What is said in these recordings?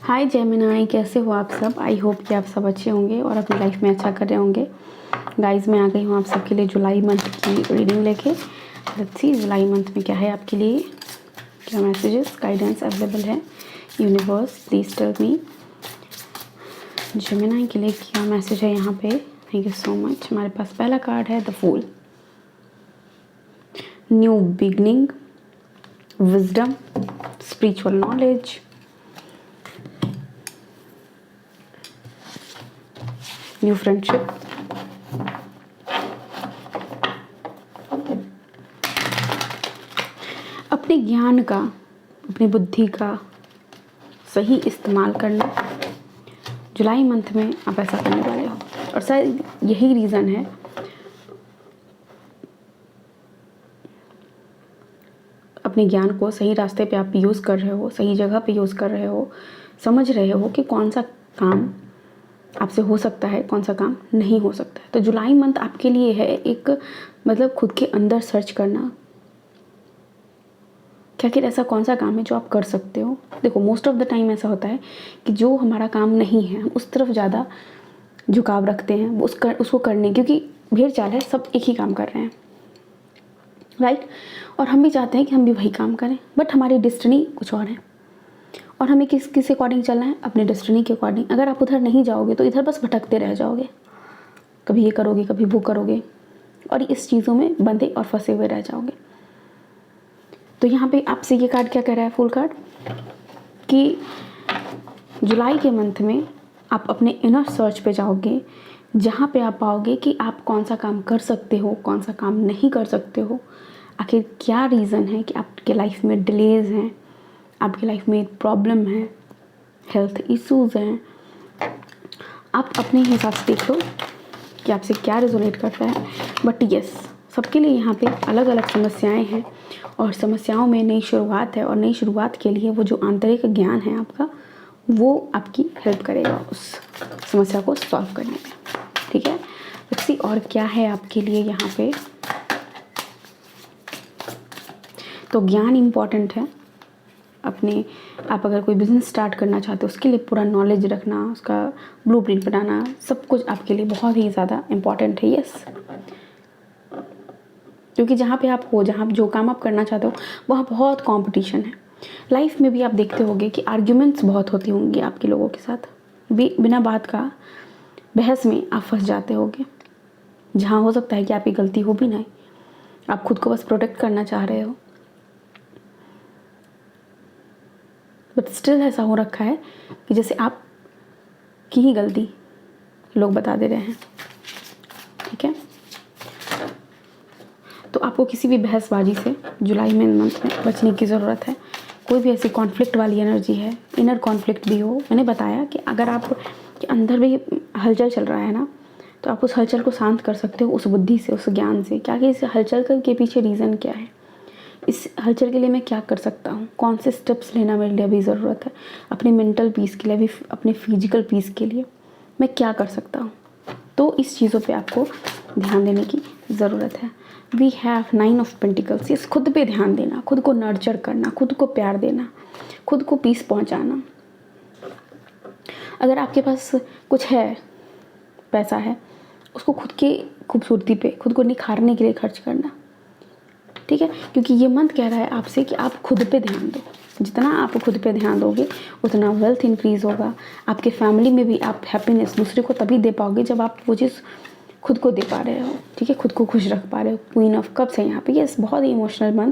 हाय Gemini, कैसे हो आप सब। आई होप कि आप सब अच्छे होंगे और अपनी लाइफ में अच्छा कर रहे होंगे। गाइस, मैं आ गई हूँ आप सबके लिए जुलाई मंथ की रीडिंग लेके। लेट्स सी जुलाई मंथ में क्या है आपके लिए, क्या मैसेजेस गाइडेंस अवेलेबल है। Universe please tell me Gemini के लिए क्या मैसेज है यहाँ पे। Thank you so much. हमारे पास पहला कार्ड है the fool, new beginning, wisdom, spiritual knowledge, new friendship, अपने ज्ञान का, अपनी बुद्धि का सही इस्तेमाल करना। जुलाई मंथ में आप ऐसा करने वाले हो और शायद यही रीज़न है अपने ज्ञान को सही रास्ते पे आप यूज़ कर रहे हो, सही जगह पे यूज़ कर रहे हो, समझ रहे हो कि कौन सा काम आपसे हो सकता है, कौन सा काम नहीं हो सकता है। तो जुलाई मंथ आपके लिए है एक मतलब खुद के अंदर सर्च करना कि आखिर ऐसा कौन सा काम है जो आप कर सकते हो। देखो, मोस्ट ऑफ द टाइम ऐसा होता है कि जो हमारा काम नहीं है हम उस तरफ ज़्यादा झुकाव रखते हैं, उसको करने, क्योंकि भीड़ चाल है, सब एक ही काम कर रहे हैं, राइट। और हम भी चाहते हैं कि हम भी वही काम करें, बट हमारी डेस्टिनी कुछ और है और हमें किस अकॉर्डिंग चलना है, अपने डेस्टिनी के अकॉर्डिंग। अगर आप उधर नहीं जाओगे तो इधर बस भटकते रह जाओगे, कभी ये करोगे कभी वो करोगे और इस चीज़ों में बंधे और फंसे हुए रह जाओगे। तो यहाँ पे आपसे ये कार्ड क्या कह रहा है, फुल कार्ड, कि जुलाई के मंथ में आप अपने इनर सर्च पे जाओगे, जहाँ पे आप पाओगे कि आप कौन सा काम कर सकते हो, कौन सा काम नहीं कर सकते हो, आखिर क्या रीज़न है कि आपके लाइफ में डिलेज हैं, आपकी लाइफ में प्रॉब्लम है, हेल्थ इश्यूज़ हैं। आप अपने हिसाब से देख लो कि आपसे क्या रेजोनेट करता है। बट यस, सबके लिए यहाँ पे अलग अलग समस्याएं हैं और समस्याओं में नई शुरुआत है और नई शुरुआत के लिए वो जो आंतरिक ज्ञान है आपका, वो आपकी हेल्प करेगा उस समस्या को सॉल्व करने में, ठीक है। लेट्स सी और क्या है आपके लिए यहाँ पे। तो ज्ञान इम्पॉर्टेंट है। आप अगर कोई बिज़नेस स्टार्ट करना चाहते हो उसके लिए पूरा नॉलेज रखना, उसका ब्लूप्रिंट बनाना, सब कुछ आपके लिए बहुत ही ज़्यादा इम्पॉर्टेंट है। यस, क्योंकि जहाँ पे आप हो, जहाँ जो काम आप करना चाहते हो वहाँ बहुत कंपटीशन है। लाइफ में भी आप देखते होंगे कि आर्ग्यूमेंट्स बहुत होती होंगी आपके लोगों के साथ, बिना बात का बहस में आप फंस जाते होंगे, जहाँ हो सकता है कि आपकी गलती हो भी नहीं, आप खुद को बस प्रोटेक्ट करना चाह रहे हो, बट स्टिल ऐसा हो रखा है कि जैसे आप की ही गलती लोग बता दे रहे हैं, ठीक है। तो आपको किसी भी बहसबाजी से जुलाई मंथ में बचने की ज़रूरत है। कोई भी ऐसी कॉन्फ्लिक्ट वाली एनर्जी है, इनर कॉन्फ्लिक्ट भी हो, मैंने बताया कि अगर आप के अंदर भी हलचल चल रहा है ना, तो आप उस हलचल को शांत कर सकते हो उस बुद्धि से, उस ज्ञान से। क्या कि इस हलचल के पीछे रीज़न क्या है, इस हलचल के लिए मैं क्या कर सकता हूँ, कौन से स्टेप्स लेना मेरे लिए अभी ज़रूरत है, अपने मेंटल पीस के लिए भी, अपने फिजिकल पीस के लिए मैं क्या कर सकता हूँ। तो इस चीज़ों पे आपको ध्यान देने की ज़रूरत है। We have 9 of pentacles. इस खुद पे ध्यान देना, खुद को नर्चर करना, खुद को प्यार देना, खुद को पीस पहुंचाना। अगर आपके पास कुछ है, पैसा है, उसको खुद की खूबसूरती पे, खुद को निखारने के लिए खर्च करना, ठीक है। क्योंकि ये मंथ कह रहा है आपसे कि आप खुद पे ध्यान दो। जितना आप खुद पे ध्यान दोगे उतना वेल्थ इंक्रीज होगा। आपके फैमिली में भी आप हैप्पीनेस दूसरे को तभी दे पाओगे जब आप वो चीज़ खुद को दे पा रहे हो, ठीक है, खुद को खुश रख पा रहे हो। क्वीन ऑफ कप्स है यहाँ पे। यस, बहुत ही इमोशनल मंथ।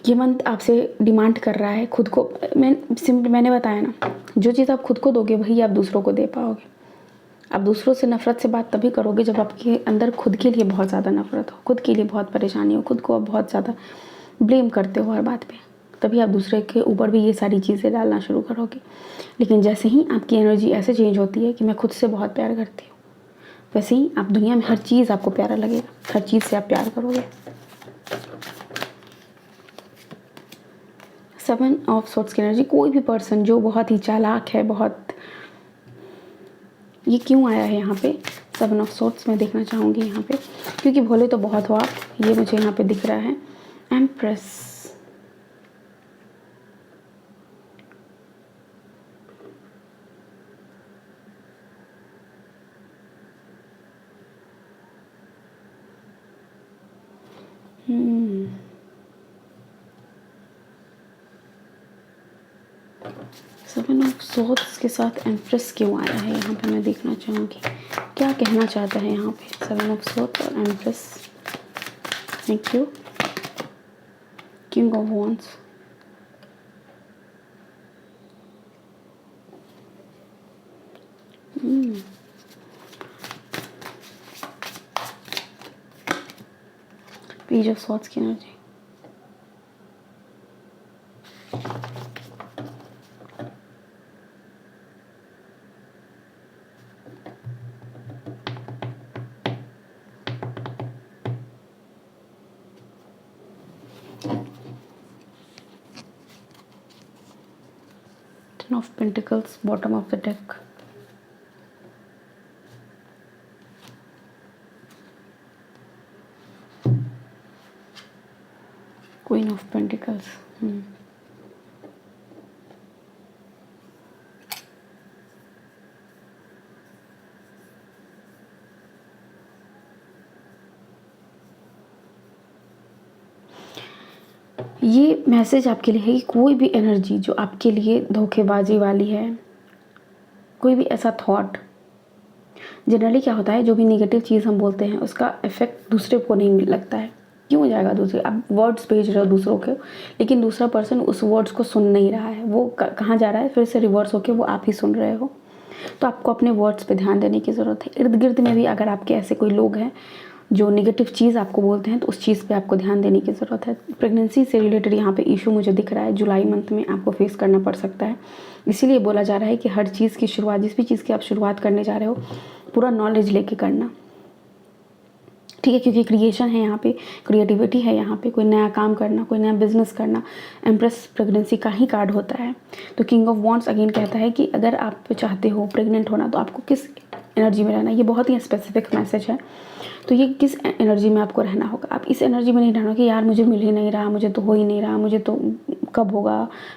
ये मंथ आपसे डिमांड कर रहा है खुद को। मैंने बताया ना, जो चीज़ आप खुद को दोगे वही आप दूसरों को दे पाओगे। आप दूसरों से नफ़रत से बात तभी करोगे जब आपके अंदर खुद के लिए बहुत ज़्यादा नफ़रत हो, खुद के लिए बहुत परेशानी हो, खुद को आप बहुत ज़्यादा ब्लेम करते हो हर बात पे, तभी आप दूसरे के ऊपर भी ये सारी चीज़ें डालना शुरू करोगे। लेकिन जैसे ही आपकी एनर्जी ऐसे चेंज होती है कि मैं खुद से बहुत प्यार करती हूँ, वैसे ही आप दुनिया में हर चीज़ आपको प्यारा लगेगा, हर चीज़ से आप प्यार करोगे। 7 ऑफ सोर्ड्स की एनर्जी। कोई भी पर्सन जो बहुत ही चालाक है, बहुत, ये क्यों आया है यहाँ पे 7 ऑफ सोर्ड्स मैं देखना चाहूँगी यहाँ पे, क्योंकि भोले तो बहुत हो आप, ये मुझे यहाँ पे दिख रहा है। एम्प्रेस, सेवन ऑफ सोर्ड्स के साथ एम्प्रेस क्यों आया है यहाँ पे, मैं देखना चाहूँगी क्या कहना चाहता है यहाँ पे सेवन ऑफ सोर्ड्स और empress. Thank you. King of wands, page of swords की energy, ten of pentacles bottom of the deck, queen of pentacles. ये मैसेज आपके लिए है कि कोई भी एनर्जी जो आपके लिए धोखेबाजी वाली है, कोई भी ऐसा थॉट, जनरली क्या होता है जो भी नेगेटिव चीज़ हम बोलते हैं उसका इफेक्ट दूसरे को नहीं लगता है। क्यों जाएगा दूसरे, आप वर्ड्स भेज रहे हो दूसरों के, लेकिन दूसरा पर्सन उस वर्ड्स को सुन नहीं रहा है, वो कहाँ जा रहा है, फिर से रिवर्स होके वो आप ही सुन रहे हो। तो आपको अपने वर्ड्स पे ध्यान देने की ज़रूरत है। इर्द गिर्द में भी अगर आपके ऐसे कोई लोग हैं जो नेगेटिव चीज़ आपको बोलते हैं तो उस चीज़ पे आपको ध्यान देने की ज़रूरत है। प्रेगनेंसी से रिलेटेड यहाँ पे इशू मुझे दिख रहा है, जुलाई मंथ में आपको फेस करना पड़ सकता है। इसीलिए बोला जा रहा है कि हर चीज़ की शुरुआत, जिस भी चीज़ की आप शुरुआत करने जा रहे हो, पूरा नॉलेज लेके करना, ठीक है, क्योंकि क्रिएशन है यहाँ पे, क्रिएटिविटी है यहाँ पे, कोई नया काम करना, कोई नया बिजनेस करना। एम्प्रेस प्रेगनेंसी का ही कार्ड होता है। तो किंग ऑफ वॉन्ड्स अगेन कहता है कि अगर आप चाहते हो प्रेग्नेंट होना तो आपको किस एनर्जी में रहना, ये बहुत ही स्पेसिफिक मैसेज है। तो ये किस एनर्जी में आपको रहना होगा। आप इस एनर्जी में नहीं रहना कि यार मुझे मिल ही नहीं रहा, मुझे तो हो ही नहीं रहा, मुझे तो कब होगा,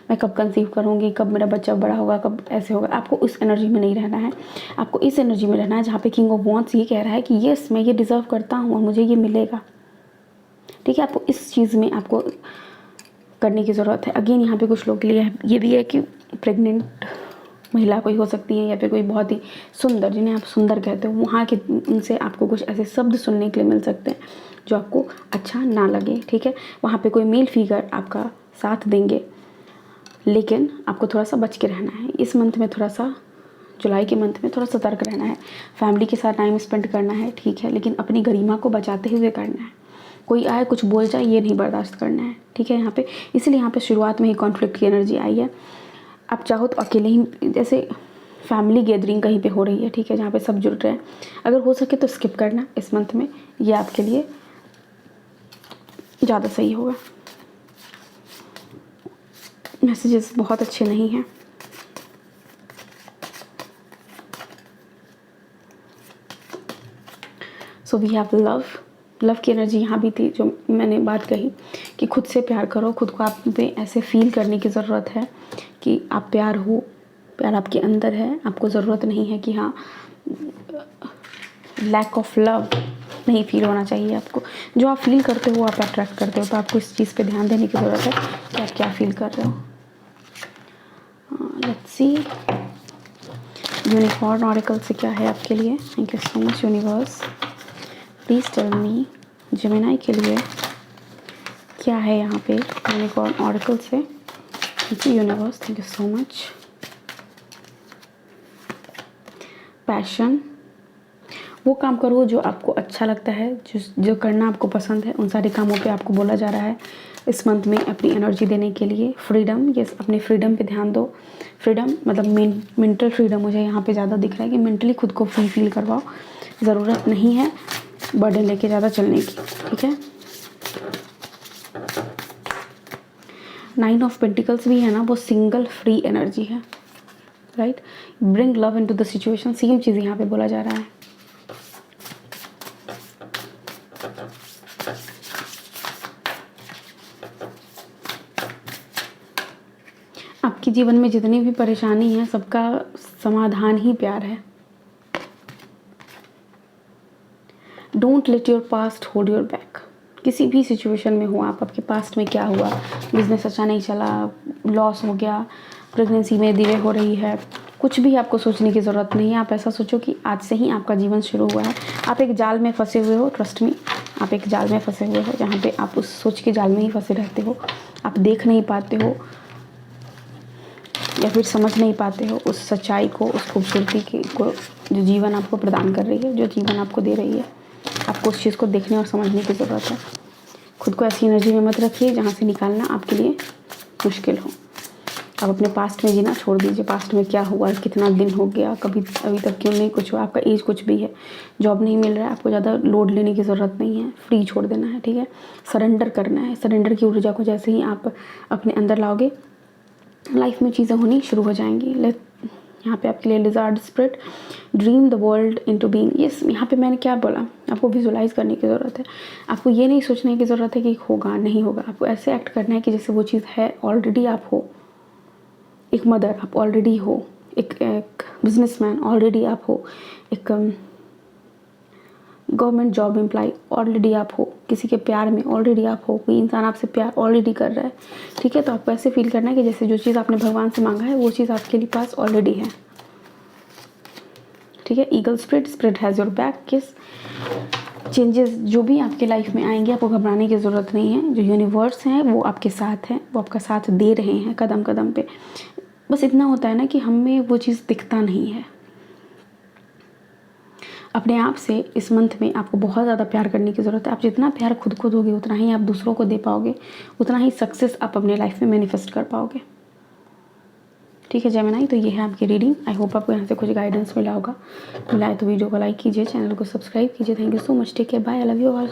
मैं कब कंसीव करूँगी, कब मेरा बच्चा बड़ा होगा, कब ऐसे होगा। आपको उस एनर्जी में नहीं रहना है, आपको इस एनर्जी में रहना है जहाँ पे किंग ऑफ वॉन्ड्स ये कह रहा है कि यस मैं ये डिज़र्व करता हूँ और मुझे ये मिलेगा। ठीक है, आपको इस चीज़ में आपको करने की ज़रूरत है। अगेन यहाँ पे कुछ लोग के लिए ये भी है कि प्रेग्नेंट महिला कोई हो सकती है या फिर कोई बहुत ही सुंदर, जिन्हें आप सुंदर कहते हो, वहाँ के उनसे आपको कुछ ऐसे शब्द सुनने के लिए मिल सकते हैं जो आपको अच्छा ना लगे। ठीक है, वहाँ पे कोई मेल फिगर आपका साथ देंगे, लेकिन आपको थोड़ा सा बच के रहना है इस मंथ में, थोड़ा सा जुलाई के मंथ में थोड़ा सतर्क रहना है। फैमिली के साथ टाइम स्पेंड करना है, ठीक है, लेकिन अपनी गरिमा को बचाते हुए करना है। कोई आए कुछ बोल जाए ये नहीं बर्दाश्त करना है। ठीक है, यहाँ पे इसलिए यहाँ पे शुरुआत में ही कॉन्फ्लिक्ट की एनर्जी आई है। आप चाहो तो अकेले ही, जैसे फैमिली गैदरिंग कहीं पे हो रही है, ठीक है, जहाँ पे सब जुड़ रहे हैं, अगर हो सके तो स्किप करना इस मंथ में, ये आपके लिए ज़्यादा सही होगा। मैसेजेस बहुत अच्छे नहीं हैं। सो वी हैव लव की एनर्जी यहाँ भी थी, जो मैंने बात कही कि खुद से प्यार करो, खुद को आप पे ऐसे फील करने की ज़रूरत है कि आप प्यार हो, प्यार आपके अंदर है। आपको ज़रूरत नहीं है कि हाँ लैक ऑफ लव नहीं फील होना चाहिए आपको। जो आप फील करते हो वो आप अट्रैक्ट करते हो, तो आपको इस चीज़ पे ध्यान देने की ज़रूरत है कि आप क्या फील कर रहे हो। लेट्स सी यूनिकॉर्न ऑरेकल से क्या है आपके लिए। Thank you so much universe, please tell me Gemini के लिए क्या है यहाँ पे यूनिकॉर्न ऑरेकल से। Thank you universe, thank you so much. Passion, वो काम करो जो आपको अच्छा लगता है, जो करना आपको पसंद है, उन सारे कामों पे आपको बोला जा रहा है इस मंथ में अपनी एनर्जी देने के लिए। फ्रीडम, यस अपने फ्रीडम पे ध्यान दो। फ्रीडम मतलब मेंटल फ्रीडम मुझे यहाँ पे ज़्यादा दिख रहा है कि मेंटली खुद को फ्री फील करवाओ। ज़रूरत नहीं है बर्डन लेके ज़्यादा चलने की। ठीक है, 9 ऑफ पेंटिकल्स भी है ना, वो सिंगल फ्री एनर्जी है, right. Bring love into the situation, same चीज़ यहाँ पे बोला जा रहा है। आपके जीवन में जितनी भी परेशानी है सबका समाधान ही प्यार है। Don't let your past hold your back. किसी भी सिचुएशन में हो आप, आपके पास्ट में क्या हुआ, बिजनेस अच्छा नहीं चला, लॉस हो गया, प्रेगनेंसी में डिले हो रही है, कुछ भी आपको सोचने की ज़रूरत नहीं है। आप ऐसा सोचो कि आज से ही आपका जीवन शुरू हुआ है। आप एक जाल में फंसे हुए हो, ट्रस्ट मी, आप एक जाल में फंसे हुए हो जहाँ पे आप उस सोच के जाल में ही फंसे रहते हो। आप देख नहीं पाते हो या फिर समझ नहीं पाते हो उस सच्चाई को, उस खूबसूरती को जो जीवन आपको प्रदान कर रही है, जो जीवन आपको दे रही है। आपको उस चीज़ को देखने और समझने की ज़रूरत है। खुद को ऐसी एनर्जी में मत रखिए जहाँ से निकालना आपके लिए मुश्किल हो। आप अपने पास्ट में जीना छोड़ दीजिए। पास्ट में क्या हुआ, कितना दिन हो गया, कभी अभी तक क्यों नहीं कुछ हुआ, आपका एज कुछ भी है, जॉब नहीं मिल रहा है, आपको ज़्यादा लोड लेने की ज़रूरत नहीं है। फ्री छोड़ देना है, ठीक है। सरेंडर करना है। सरेंडर की ऊर्जा को जैसे ही आप अपने अंदर लाओगे, लाइफ में चीज़ें होनी शुरू हो जाएंगी। यहाँ पे आपके लिए lizard spirit, dream the world into being. Yes, यहाँ पे मैंने क्या बोला, आपको विजुलाइज करने की ज़रूरत है। आपको ये नहीं सोचने की ज़रूरत है कि होगा नहीं होगा। आपको ऐसे एक्ट करना है कि जैसे वो चीज़ है, ऑलरेडी आप हो। एक मदर आप ऑलरेडी हो, एक बिजनेसमैन ऑलरेडी आप हो, एक गवर्नमेंट जॉब एम्प्लॉय ऑलरेडी आप हो, किसी के प्यार में ऑलरेडी आप हो, कोई इंसान आपसे प्यार ऑलरेडी कर रहा है, ठीक है। तो आपको ऐसे फील करना है कि जैसे जो चीज़ आपने भगवान से मांगा है वो चीज़ आपके लिए पास ऑलरेडी है, ठीक है। Eagle spirit has your back. किस चेंजेस जो भी आपके लाइफ में आएंगे, आपको घबराने की ज़रूरत नहीं है। जो यूनिवर्स हैं वो आपके साथ हैं, वो आपका साथ दे रहे हैं कदम कदम पे। बस इतना होता है ना कि हमें वो चीज़ दिखता नहीं है। अपने आप से इस मंथ में आपको बहुत ज़्यादा प्यार करने की ज़रूरत है। आप जितना प्यार खुद को दोगे उतना ही आप दूसरों को दे पाओगे, उतना ही सक्सेस आप अपने लाइफ में मैनिफेस्ट कर पाओगे, ठीक है जेमिनी। तो ये है आपकी रीडिंग। आई होप आपको यहाँ से कुछ गाइडेंस मिला होगा। मिला है तो वीडियो को लाइक कीजिए, चैनल को सब्सक्राइब कीजिए। Thank you so much, take care, bye, I love you all.